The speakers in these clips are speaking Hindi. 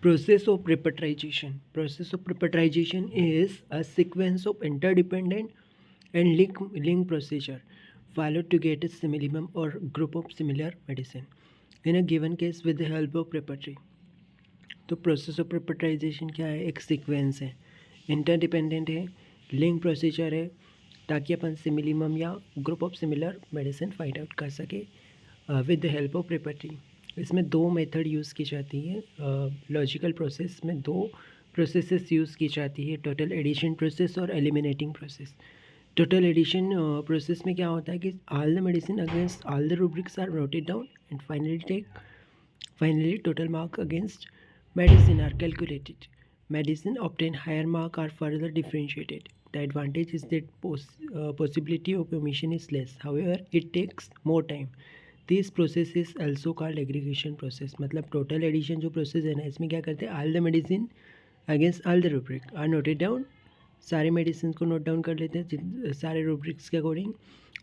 Process of repertorization. Process of repertorization is a sequence of interdependent and link procedure followed to get a simillimum or group of similar medicine in a given case with the help of repertory. तो प्रोसेस ऑफ प्रिपरेटाइजेशन क्या है? एक सीक्वेंस है, इंटरडिपेंडेंट है, लिंक प्रोसीजर है, ताकि अपन सिमिलिमम या group of similar medicine find out कर सके with the help of repertory. इसमें दो मेथड यूज़ की जाती है. लॉजिकल प्रोसेस में दो प्रोसेसेस यूज़ की जाती है, टोटल एडिशन प्रोसेस और eliminating process. Total addition process में क्या होता है कि all the medicine against all the rubrics are noted down and finally total mark against medicine are calculated. Medicine obtain higher mark are further differentiated. The advantage is that possibility of omission is less. However, it takes more time. This process is also called aggregation process. मतलब total addition जो process है ना, इसमें क्या करते हैं, all the medicine against all the rubric are noted down. सारे मेडिसिन को नोट डाउन कर लेते हैं सारे रूब्रिक्स के अकॉर्डिंग,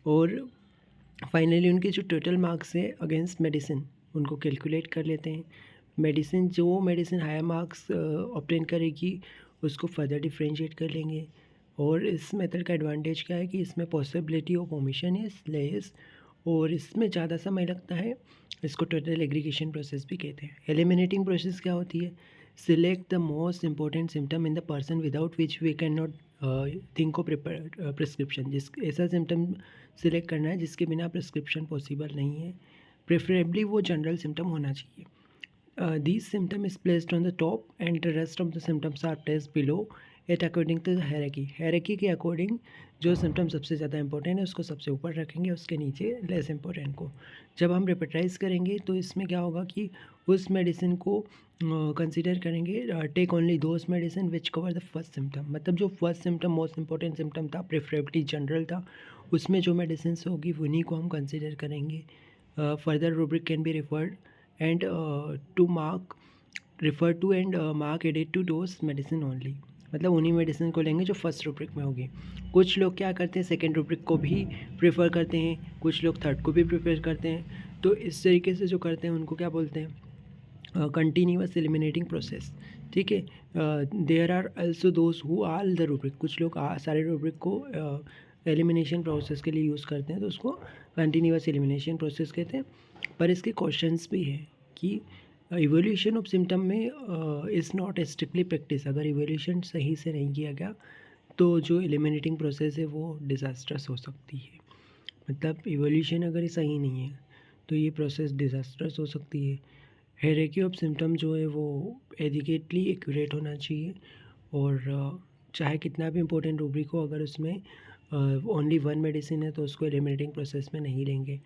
और फाइनली उनके जो टोटल मार्क्स है अगेंस्ट मेडिसिन उनको कैलकुलेट कर लेते हैं. मेडिसिन हायर मार्क्स ऑब्टेन करेगी उसको फर्दर डिफ्रेंशिएट कर लेंगे. और इस मेथड का एडवांटेज क्या है कि इसमें possibility of omission is less और इसमें ज़्यादा समय लगता है. इसको टोटल एग्रीगेशन प्रोसेस भी कहते हैं. एलिमिनेटिंग प्रोसेस क्या होती है? Select the most important symptom in the person without which we can not think of prescription. जिस ऐसा सिम्टम सिलेक्ट करना है जिसके बिना प्रिस्क्रिप्शन पॉसिबल नहीं है. प्रेफरेबली वो जनरल सिम्टम होना चाहिए. These symptom is placed on the top and the rest of the symptoms are placed below it according to the hierarchy. Hierarchy के अकॉर्डिंग जो सिम्टम सबसे ज़्यादा इंपॉर्टेंट है उसको सबसे ऊपर रखेंगे, उसके नीचे लेस इंपॉर्टेंट को. जब हम रिपीटाइज करेंगे तो इसमें क्या होगा कि उस मेडिसिन को कंसिडर करेंगे, take only those medicine which cover the first symptom. मतलब जो first symptom most important symptom था, प्रेफरेबली जनरल था, उसमें जो मेडिसिन होगी उन्हीं को हम कंसिडर करेंगे. Further rubric can be referred and refer to and mark added to those medicine only. मतलब उन्हीं मेडिसिन को लेंगे जो फर्स्ट रूब्रिक में होगी. कुछ लोग क्या करते हैं, सेकेंड रूब्रिक को भी प्रेफर करते हैं, कुछ लोग थर्ड को भी प्रेफर करते हैं. तो इस तरीके से जो करते हैं उनको क्या बोलते हैं, कंटिन्यूअस एलिमिनेटिंग प्रोसेस. ठीक है. There are also those who all the rubric. कुछ लोग सारे रूब्रिक को एलिमिनेशन प्रोसेस के लिए यूज़ करते हैं, तो उसको कंटिन्यूअस एलिमिनेशन प्रोसेस कहते हैं. पर इसके क्वेश्चंस भी है कि इवोल्यूशन ऑफ सिम्टम में इज़ नॉट स्ट्रिक्टली प्रैक्टिस. अगर इवोल्यूशन सही से नहीं किया गया तो जो एलिमिनेटिंग प्रोसेस है वो डिज़ास्ट्रस हो सकती है. मतलब इवोल्यूशन अगर सही नहीं है तो ये प्रोसेस डिज़ास्ट्रस हो सकती है. हायरार्की ऑफ सिम्टम जो है वो एडिक्वेटली एक्यूरेट होना चाहिए, और चाहे कितना भी इम्पोर्टेंट रूब्रिक हो, अगर उसमें ओनली वन मेडिसिन है तो उसको एलिमिनेटिंग प्रोसेस में नहीं लेंगे.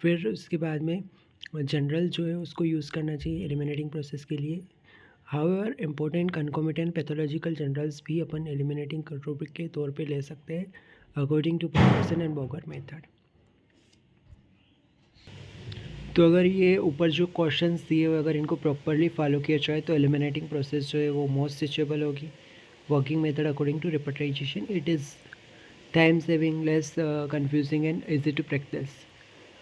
फिर उसके बाद में जनरल जो है उसको यूज़ करना चाहिए एलिमिनेटिंग प्रोसेस के लिए. हाउएवर इम्पोर्टेंट कंकोमिटेंट पैथोलॉजिकल जनरल्स भी अपन एलिमिनेटिंग रूब्रिक के तौर पे ले सकते हैं according to partisan and bogger method. तो अगर ये ऊपर जो क्वेश्चंस दिए हुए अगर इनको प्रॉपरली फॉलो किया जाए तो एलिमिनेटिंग प्रोसेस जो है वो मोस्ट स्विचेबल होगी. Working method according to repetitization, it is time saving, less confusing and easy to practice.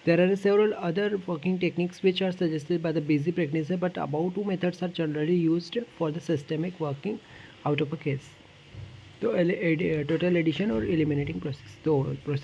There are several other working techniques which are suggested by the busy practitioner, but about two methods are generally used for the systemic working out of a case. तो टोटल एडिशन और एलिमिनेटिंग प्रोसेस, तो प्रोसेस